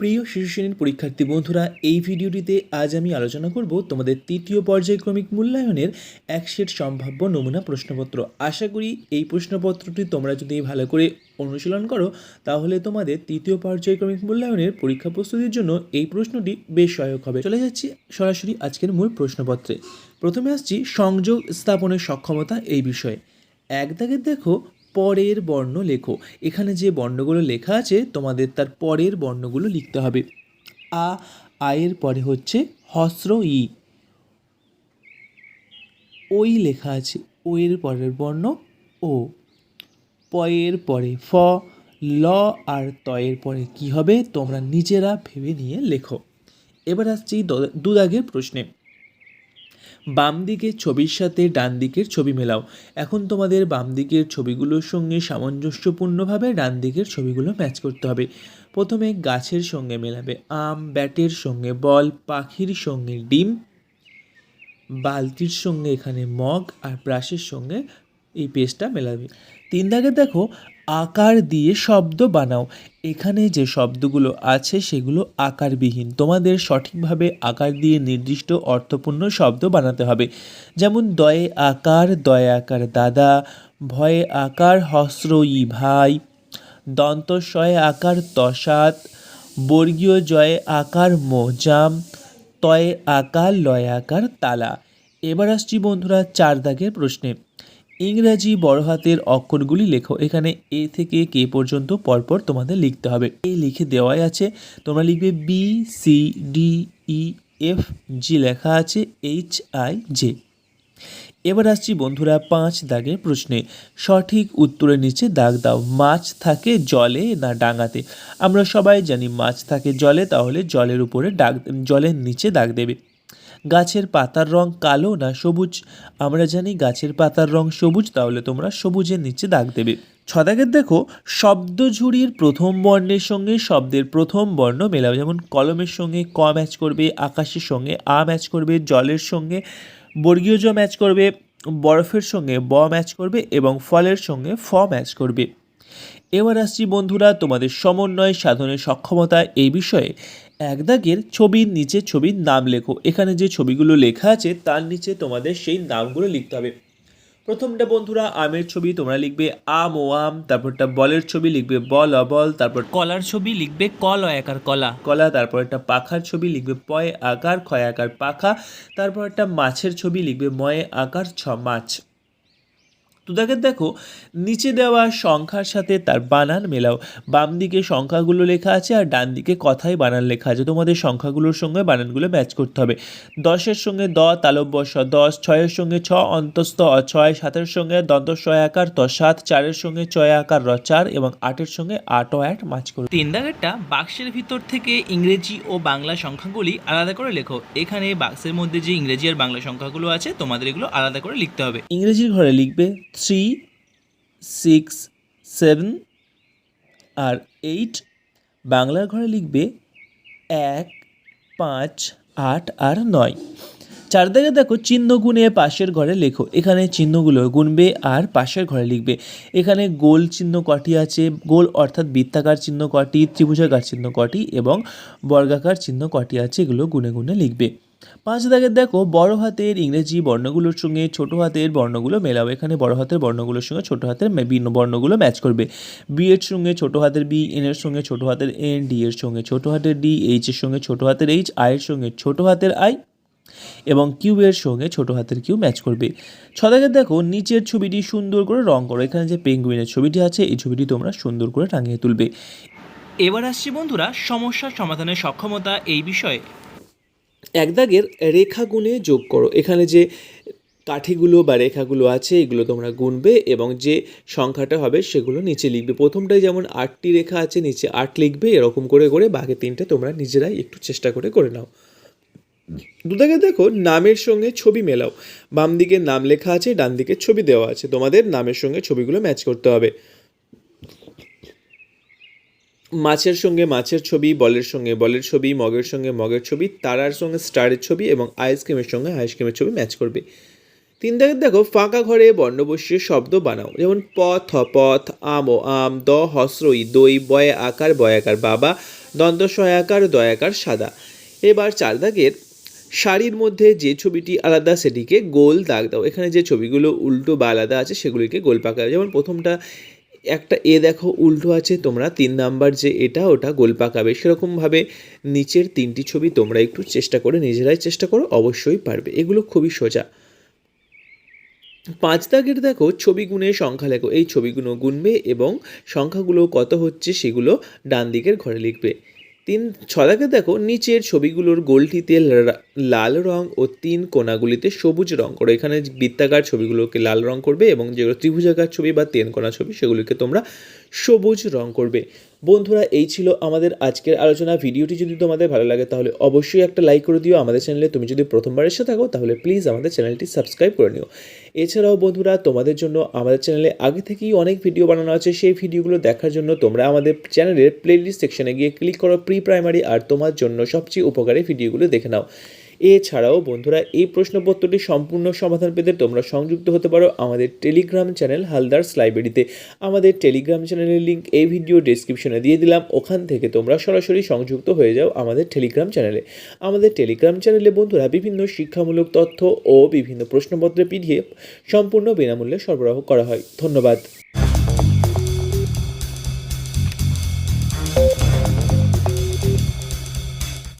প্রিয় শিশু শ্রেণীর পরীক্ষার্থী বন্ধুরা, এই ভিডিওটিতে আজ আমি আলোচনা করব তোমাদের তৃতীয় পর্যায়ক্রমিক মূল্যায়নের এক সেট সম্ভাব্য নমুনা প্রশ্নপত্র। আশা করি এই প্রশ্নপত্রটি তোমরা যদি ভালো করে অনুশীলন করো তাহলে তোমাদের তৃতীয় পর্যায়ক্রমিক মূল্যায়নের পরীক্ষা প্রস্তুতির জন্য এই প্রশ্নটি বেশ সহায়ক হবে। চলে যাচ্ছি সরাসরি আজকের মূল প্রশ্নপত্রে। প্রথমে আসছি সংযোগ স্থাপনের সক্ষমতা এই বিষয়ে। এক দাগে দেখো পরের বর্ণ লেখো। এখানে যে বর্ণগুলো লেখা আছে তোমাদের তার পরের বর্ণগুলো লিখতে হবে। আয়ের পরে হচ্ছে হস্র ই, ওই লেখা আছে, ও এর পরের বর্ণ ও। পয়ের পরে ফ, ল আর তয়ের পরে কি হবে তোমরা নিজেরা ভেবে নিয়ে লেখো। এবার আসছি দুদাগের প্রশ্নে। বাম দিকের ছবির সাথে ডান দিকের ছবি মেলাও। এখন তোমাদের বাম দিকের ছবিগুলোর সঙ্গে সামঞ্জস্যপূর্ণভাবে ডান দিকের ছবিগুলো ম্যাচ করতে হবে। প্রথমে গাছের সঙ্গে মেলাবে আম, ব্যাটের সঙ্গে বল, পাখির সঙ্গে ডিম, বালতির সঙ্গে এখানে মগ আর ব্রাশের সঙ্গে এই পেজটা মেলাবে। 3 দাগে দেখো আকার দিয়ে শব্দ বানাও। এখানে যে শব্দগুলো আছে সেগুলো আকারবিহীন, তোমাদের সঠিকভাবে আকার দিয়ে নির্দিষ্ট অর্থপূর্ণ শব্দ বানাতে হবে। যেমন দয়ে আকার দাদা, ভয়ে আকার হস্র ই ভাই, দন্তস্বয়ে আকার তসাত, বর্গীয় জয়ে আকার মোজাম, তয়ে আকার লয় আকার তালা। এবার আসছি বন্ধুরা 4 দাগের প্রশ্নে। ইংরাজি বড় হাতের অক্ষরগুলি লেখো। এখানে এ থেকে কে পর্যন্ত পরপর তোমাদের লিখতে হবে। এ লিখে দেওয়াই আছে, তোমরা লিখবে B C D E F G, লেখা আছে এইচ আই জে। এবার আসছি বন্ধুরা 5 দাগের প্রশ্নে। সঠিক উত্তরের নিচে দাগ দাও। মাছ থাকে জলে না ডাঙাতে? আমরা সবাই জানি মাছ থাকে জলে, তাহলে জলের উপরে জলের নিচে দাগ দেবে। গাছের পাতার রং কালো না সবুজ? আমরা জানি গাছের পাতার রং সবুজ, তাহলে তোমরা সবুজের নিচে দাগ দেবে। 6 দাগের দেখো শব্দ ঝুড়ির প্রথম বর্ণের সঙ্গে শব্দের প্রথম বর্ণ মেলাও। যেমন কলমের সঙ্গে ক ম্যাচ করবে, আকাশের সঙ্গে আ ম্যাচ করবে, জলের সঙ্গে বর্গীয় জ ম্যাচ করবে, বরফের সঙ্গে ব ম্যাচ করবে এবং ফলের সঙ্গে ফ ম্যাচ করবে। এবার আসছি বন্ধুরা তোমাদের সমন্বয় সাধনের সক্ষমতা এই বিষয়ে। 1 দাগের ছবির নিচে ছবির নাম লেখো। এখানে যে ছবিগুলো লেখা আছে তার নিচে তোমাদের সেই নামগুলো লিখতে হবে। প্রথমটা বন্ধুরা আমের ছবি, তোমরা লিখবে আম ও আম। তারপরটা বলের ছবি লিখবে বল অবল। তারপর কলার ছবি লিখবে কল আকার কলা কলা। তারপর একটা পাখার ছবি লিখবে পয় আকার ক্ষয় আকার পাখা। তারপর একটা মাছের ছবি লিখবে ময়ে আকার ছ মাছ। দুদাগের দেখো নিচে দেওয়া সংখ্যার সাথে তার বানান মেলাও। বাম দিকে সংখ্যাগুলো লেখা আছে আর ডান দিকে কথায় বানান লেখা আছে, তোমাদের সংখ্যাগুলোর সঙ্গে বানানগুলো ম্যাচ করতে হবে। 10-এর সঙ্গে দ তালব্য স 10, 6-এর সঙ্গে ছ অন্তস্থ অ 6, 7-এর সঙ্গে দন্তস্বয় আকার ত 7, 4-এর সঙ্গে চয় আকার র 4 এবং 8-এর সঙ্গে আট ও 8 ম্যাচ করো। 3 দাগেরটা বাক্সের ভিতর থেকে ইংরেজি ও বাংলা সংখ্যাগুলি আলাদা করে লেখো। এখানে বাক্সের মধ্যে যে ইংরেজি আর বাংলা সংখ্যাগুলো আছে তোমাদের এগুলো আলাদা করে লিখতে হবে। ইংরেজির ঘরে লিখবে 3, 6, 7 আর 8। বাংলার ঘরে লিখবে 1, 5, 8 আর 9। 4 দাগে দেখো চিহ্ন গুণে পাশের ঘরে লেখো। এখানে চিহ্নগুলো গুনবে আর পাশের ঘরে লিখবে। এখানে গোল চিহ্ন কটি আছে, গোল অর্থাৎ বৃত্তাকার চিহ্ন কটি, ত্রিভুজাকার চিহ্ন কটি এবং বর্গাকার চিহ্ন কটি আছে, এগুলো গুনে গুনে লিখবে। 5 দাগের দেখো বড় হাতের ইংরেজি বর্ণগুলোর সঙ্গে ছোট হাতের বর্ণগুলো মেলাও। এখানে বড় হাতের বর্ণগুলোর সঙ্গে ছোট হাতের বর্ণগুলো ম্যাচ করবে। বি এর সঙ্গে ছোট হাতের বি, এন এর সঙ্গে ছোট হাতের এন, ডি এর সঙ্গে ছোট হাতের ডি, এইচ এর সঙ্গে ছোট হাতের এইচ, আই এর সঙ্গে ছোট হাতের আই এবং কিউ এর সঙ্গে ছোট হাতের কিউ ম্যাচ করবে। 6 দাগের দেখো নিচের ছবিটি সুন্দর করে রং করো। এখানে যে পেঙ্গুইনের ছবিটি আছে এই ছবিটি তোমরা সুন্দর করে টাঙিয়ে তুলবে। এবার আসছি বন্ধুরা সমস্যার সমাধানের সক্ষমতা এই বিষয়ে। 1 দাগের রেখা গুণে যোগ করো। এখানে যে কাঠিগুলো বা রেখাগুলো আছে এগুলো তোমরা গুনবে এবং যে সংখ্যাটা হবে সেগুলো নিচে লিখবে। প্রথমটায় যেমন 8টি রেখা আছে, নিচে 8 লিখবে, এরকম করে করে বাকি 3টে তোমরা নিজেরাই একটু চেষ্টা করে নাও। 2 দাগে দেখো নামের সঙ্গে ছবি মেলাও। বাম দিকে নাম লেখা আছে, ডান দিকে ছবি দেওয়া আছে, তোমাদের নামের সঙ্গে ছবিগুলো ম্যাচ করতে হবে। মাছের সঙ্গে মাছের ছবি, বলের সঙ্গে বলের ছবি, মগের সঙ্গে মগের ছবি, তারার সঙ্গে স্টারের ছবি এবং আইসক্রিমের সঙ্গে আইসক্রিমের ছবি ম্যাচ করবে। 3 দাগের দেখো ফাঁকা ঘরে বর্ণ বসিয়ে শব্দ বানাও। যেমন পথ পথ, আম ও আম, দ হস্র ই দই, বয়ে আকার বাবা, দন্ত সহায়কার দয়াকার সাদা। এবার 4 দাগের শাড়ির মধ্যে যে ছবিটি আলাদা সেটিকে গোল দাগ দাও। এখানে যে ছবিগুলো উল্টো বা আলাদা আছে সেগুলিকে গোল পাকাবে। যেমন প্রথমটা একটা এ দেখো উল্টো আছে, তোমরা 3 নাম্বার যে এটা ওটা গোল পাকাবে। সেরকমভাবে নিচের 3টি ছবি তোমরা একটু চেষ্টা করে নিজেরাই চেষ্টা করো, অবশ্যই পারবে। এগুলো খুবই সোজা। 5 দাগের দেখো ছবি গুণের সংখ্যা লেখো। এই ছবিগুলো গুনবে এবং সংখ্যাগুলো কত হচ্ছে সেগুলো ডান দিকের ঘরে লিখবে। 6 দাগের দেখো নিচের ছবিগুলোর গোলটিতে লাল রং ও 3 কোণাগুলিতে সবুজ রং করো। এখানে বৃত্তাকার ছবিগুলোকে লাল রং করবে এবং যেগুলো ত্রিভুজাকার ছবি বা 3 কোণা ছবি সেগুলিকে তোমরা সবুজ রং করবে। বন্ধুরা, এই ছিল আমাদের আজকের আলোচনা। ভিডিওটি যদি তোমাদের ভালো লাগে তাহলে অবশ্যই একটা লাইক করে দিও। আমাদের চ্যানেলে তুমি যদি প্রথমবার এসে থাকো তাহলে প্লিজ আমাদের চ্যানেলটি সাবস্ক্রাইব করে নিও। এছাড়াও বন্ধুরা, তোমাদের জন্য আমাদের চ্যানেলে আগে থেকেই অনেক ভিডিও বানানো আছে। সেই ভিডিওগুলো দেখার জন্য তোমরা আমাদের চ্যানেলের প্লেলিস্ট সেকশনে গিয়ে ক্লিক করো প্রি প্রাইমারি, আর তোমার জন্য সবচেয়ে উপকারী ভিডিওগুলো দেখে নাও। এছাড়াও বন্ধুরা, এই প্রশ্নপত্রটি সম্পূর্ণ সমাধান পেতে তোমরা সংযুক্ত হতে পারো আমাদের টেলিগ্রাম চ্যানেল হালদার্স লাইব্রেরিতে। আমাদের টেলিগ্রাম চ্যানেলের লিঙ্ক এই ভিডিও ডেসক্রিপশনে দিয়ে দিলাম। ওখান থেকে তোমরা সরাসরি সংযুক্ত হয়ে যাও আমাদের টেলিগ্রাম চ্যানেলে। আমাদের টেলিগ্রাম চ্যানেলে বন্ধুরা বিভিন্ন শিক্ষামূলক তথ্য ও বিভিন্ন প্রশ্নপত্রের পিডিএফ সম্পূর্ণ বিনামূল্যে সরবরাহ করা হয়। ধন্যবাদ।